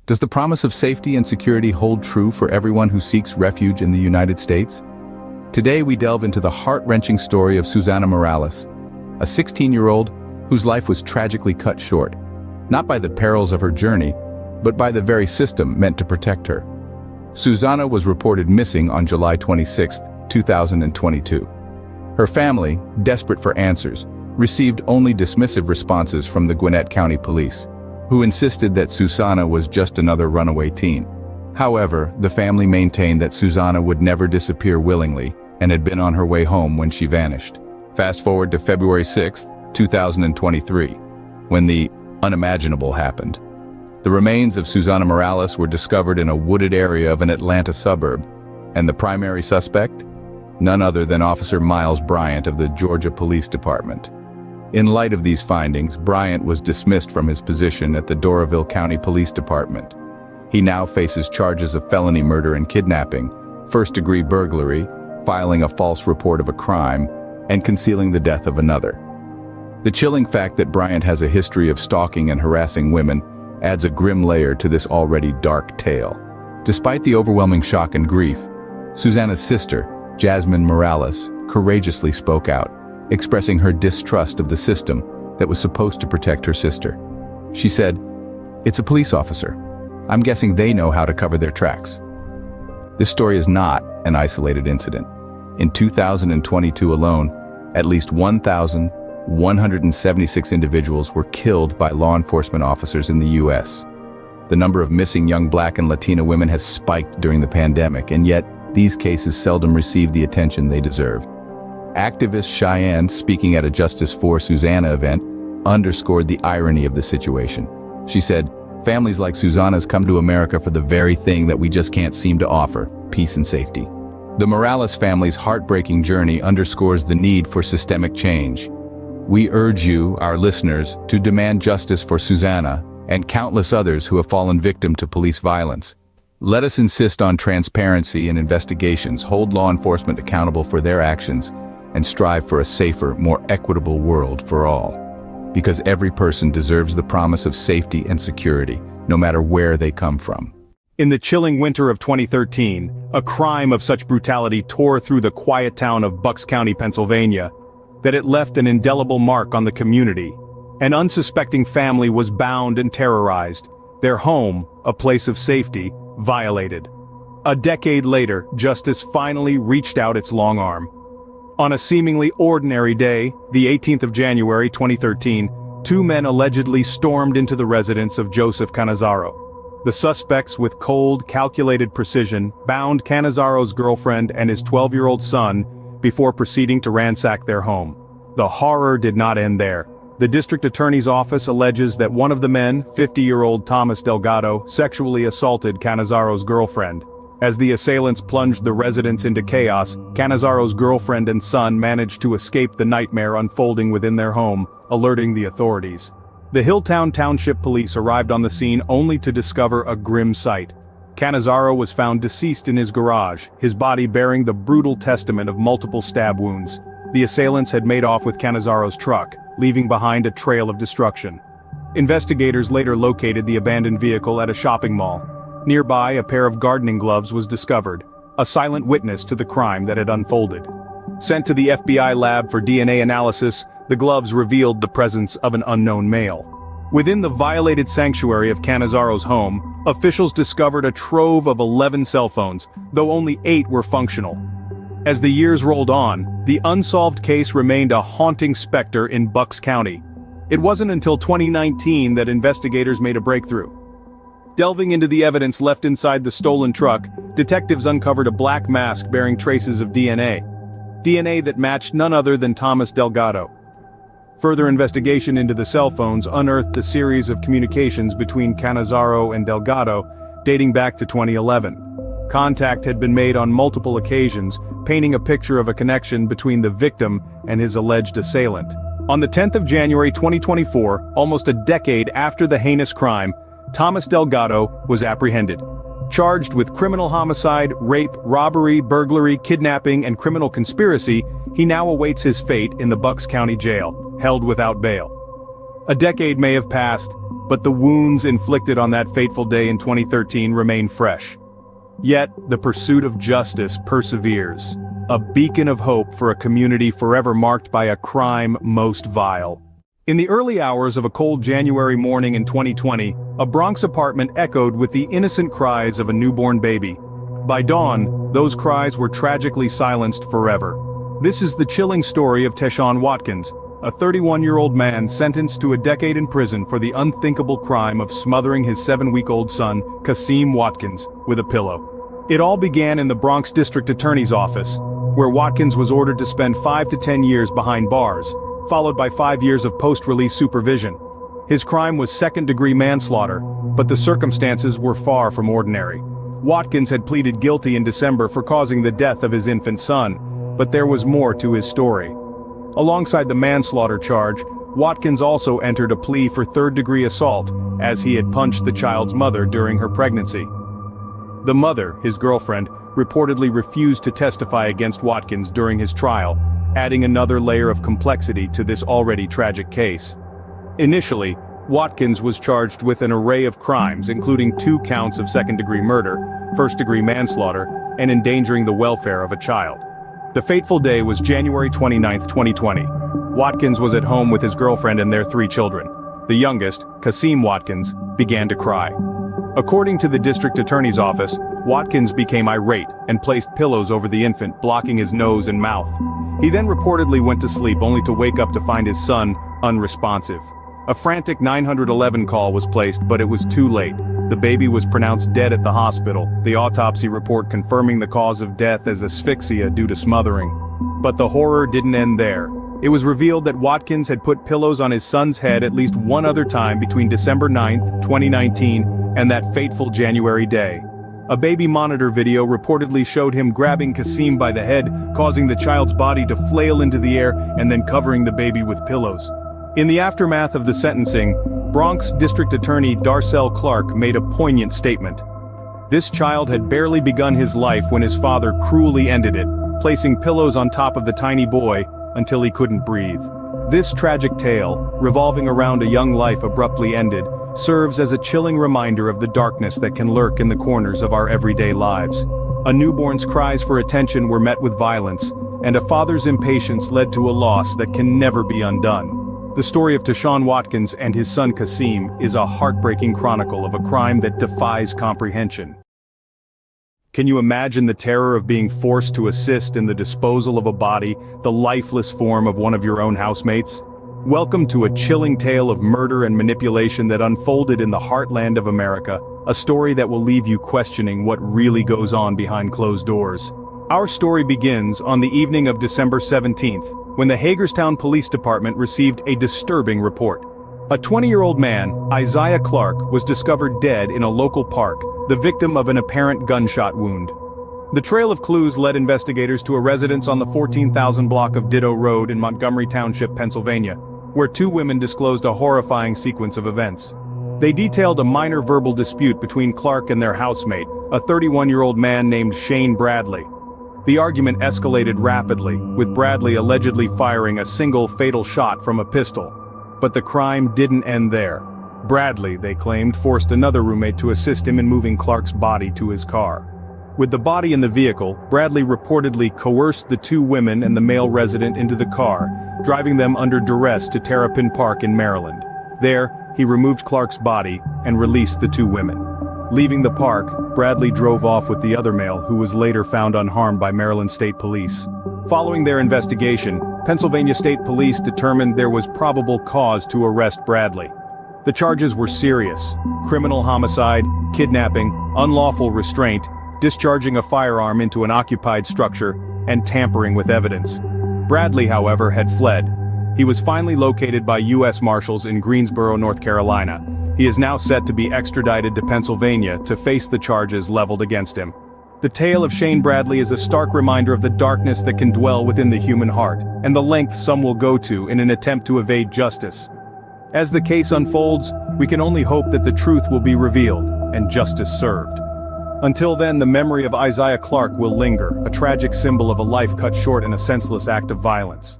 Does the promise of safety and security hold true for everyone who seeks refuge in the United States? Today we delve into the heart-wrenching story of Susanna Morales, a 16-year-old whose life was tragically cut short, not by the perils of her journey, but by the very system meant to protect her. Susanna was reported missing on July 26, 2022. Her family, desperate for answers, received only dismissive responses from the Gwinnett County Police, who insisted that Susanna was just another runaway teen. However, the family maintained that Susanna would never disappear willingly and had been on her way home when she vanished. Fast forward to February 6, 2023, when the unimaginable happened. The remains of Susanna Morales were discovered in a wooded area of an Atlanta suburb, and the primary suspect? None other than Officer Miles Bryant of the Georgia Police Department. In light of these findings, Bryant was dismissed from his position at the Doraville County Police Department. He now faces charges of felony murder and kidnapping, first-degree burglary, filing a false report of a crime, and concealing the death of another. The chilling fact that Bryant has a history of stalking and harassing women adds a grim layer to this already dark tale. Despite the overwhelming shock and grief, Susanna's sister, Jasmine Morales, courageously spoke out, expressing her distrust of the system that was supposed to protect her sister. She said, "It's a police officer. I'm guessing they know how to cover their tracks." This story is not an isolated incident. In 2022 alone, at least 1,176 individuals were killed by law enforcement officers in the U.S. The number of missing young Black and Latina women has spiked during the pandemic, and yet these cases seldom receive the attention they deserve. Activist Cheyenne, speaking at a Justice for Susanna event, underscored the irony of the situation. She said, "Families like Susanna's come to America for the very thing that we just can't seem to offer, peace and safety." The Morales family's heartbreaking journey underscores the need for systemic change. We urge you, our listeners, to demand justice for Susanna and countless others who have fallen victim to police violence. Let us insist on transparency in investigations, hold law enforcement accountable for their actions, and strive for a safer, more equitable world for all. Because every person deserves the promise of safety and security, no matter where they come from. In the chilling winter of 2013, a crime of such brutality tore through the quiet town of Bucks County, Pennsylvania, that it left an indelible mark on the community. An unsuspecting family was bound and terrorized, their home, a place of safety, violated. A decade later, justice finally reached out its long arm. On a seemingly ordinary day, the 18th of January 2013, two men allegedly stormed into the residence of Joseph Cannizzaro. The suspects, with cold, calculated precision, bound Cannizzaro's girlfriend and his 12-year-old son before proceeding to ransack their home. The horror did not end there. The district attorney's office alleges that one of the men, 50-year-old Thomas Delgado, sexually assaulted Cannizzaro's girlfriend. As the assailants plunged the residence into chaos, Cannizzaro's girlfriend and son managed to escape the nightmare unfolding within their home, alerting the authorities. The Hilltown Township Police arrived on the scene only to discover a grim sight. Cannizzaro was found deceased in his garage, his body bearing the brutal testament of multiple stab wounds. The assailants had made off with Cannizzaro's truck, leaving behind a trail of destruction. Investigators later located the abandoned vehicle at a shopping mall. Nearby, a pair of gardening gloves was discovered, a silent witness to the crime that had unfolded. Sent to the FBI lab for DNA analysis, the gloves revealed the presence of an unknown male. Within the violated sanctuary of Cannizzaro's home, officials discovered a trove of 11 cell phones, though only 8 were functional. As the years rolled on, the unsolved case remained a haunting specter in Bucks County. It wasn't until 2019 that investigators made a breakthrough. Delving into the evidence left inside the stolen truck, detectives uncovered a black mask bearing traces of DNA. DNA that matched none other than Thomas Delgado. Further investigation into the cell phones unearthed a series of communications between Cannizzaro and Delgado, dating back to 2011. Contact had been made on multiple occasions, painting a picture of a connection between the victim and his alleged assailant. On the 10th of January 2024, almost a decade after the heinous crime, Thomas Delgado was apprehended. Charged with criminal homicide, rape, robbery, burglary, kidnapping, and criminal conspiracy, he now awaits his fate in the Bucks County Jail, held without bail. A decade may have passed, but the wounds inflicted on that fateful day in 2013 remain fresh. Yet, the pursuit of justice perseveres, a beacon of hope for a community forever marked by a crime most vile. In the early hours of a cold January morning in 2020, a Bronx apartment echoed with the innocent cries of a newborn baby. By dawn, those cries were tragically silenced forever. This is the chilling story of Tesan Watkins, a 31-year-old man sentenced to a decade in prison for the unthinkable crime of smothering his 7-week-old son, Tesan Watkins, with a pillow. It all began in the Bronx District Attorney's office, where Watkins was ordered to spend 5 to 10 years behind bars, followed by 5 years of post-release supervision. His crime was second-degree manslaughter, but the circumstances were far from ordinary. Watkins had pleaded guilty in December for causing the death of his infant son, but there was more to his story. Alongside the manslaughter charge, Watkins also entered a plea for third-degree assault, as he had punched the child's mother during her pregnancy. The mother, his girlfriend, reportedly refused to testify against Watkins during his trial, adding another layer of complexity to this already tragic case. Initially, Watkins was charged with an array of crimes, including 2 counts of second-degree murder, first-degree manslaughter, and endangering the welfare of a child. The fateful day was January 29, 2020. Watkins was at home with his girlfriend and their 3 children. The youngest, Tesan Watkins, began to cry. According to the district attorney's office, Watkins became irate and placed pillows over the infant, blocking his nose and mouth. He then reportedly went to sleep only to wake up to find his son unresponsive. A frantic 911 call was placed, but it was too late. The baby was pronounced dead at the hospital, the autopsy report confirming the cause of death as asphyxia due to smothering. But the horror didn't end there. It was revealed that Watkins had put pillows on his son's head at least one other time between December 9, 2019, and that fateful January day. A baby monitor video reportedly showed him grabbing Tesan by the head, causing the child's body to flail into the air and then covering the baby with pillows. In the aftermath of the sentencing, Bronx District Attorney Darcel Clark made a poignant statement. This child had barely begun his life when his father cruelly ended it, placing pillows on top of the tiny boy until he couldn't breathe. This tragic tale, revolving around a young life abruptly ended, serves as a chilling reminder of the darkness that can lurk in the corners of our everyday lives. A newborn's cries for attention were met with violence, and a father's impatience led to a loss that can never be undone. The story of Tesan Watkins and his son Tesan is a heartbreaking chronicle of a crime that defies comprehension. Can you imagine the terror of being forced to assist in the disposal of a body, the lifeless form of one of your own housemates? Welcome to a chilling tale of murder and manipulation that unfolded in the heartland of America, a story that will leave you questioning what really goes on behind closed doors. Our story begins on the evening of December 17th, when the Hagerstown Police Department received a disturbing report. A 20-year-old man, Isaiah Clark, was discovered dead in a local park, the victim of an apparent gunshot wound. The trail of clues led investigators to a residence on the 14,000 block of Ditto Road in Montgomery Township, Pennsylvania, where 2 women disclosed a horrifying sequence of events. They detailed a minor verbal dispute between Clark and their housemate, a 31-year-old man named Shane Bradley. The argument escalated rapidly, with Bradley allegedly firing a single fatal shot from a pistol. But the crime didn't end there. Bradley, they claimed, forced another roommate to assist him in moving Clark's body to his car. With the body in the vehicle, Bradley reportedly coerced the 2 women and the male resident into the car, driving them under duress to Terrapin Park in Maryland. There, he removed Clark's body and released the 2 women. Leaving the park, Bradley drove off with the other male, who was later found unharmed by Maryland State Police. Following their investigation, Pennsylvania State Police determined there was probable cause to arrest Bradley. The charges were serious: criminal homicide, kidnapping, unlawful restraint, discharging a firearm into an occupied structure, and tampering with evidence. Bradley, however, had fled. He was finally located by U.S. Marshals in Greensboro, North Carolina. He is now set to be extradited to Pennsylvania to face the charges leveled against him. The tale of Shane Bradley is a stark reminder of the darkness that can dwell within the human heart, and the lengths some will go to in an attempt to evade justice. As the case unfolds, we can only hope that the truth will be revealed, and justice served. Until then, the memory of Isaiah Clark will linger, a tragic symbol of a life cut short in a senseless act of violence.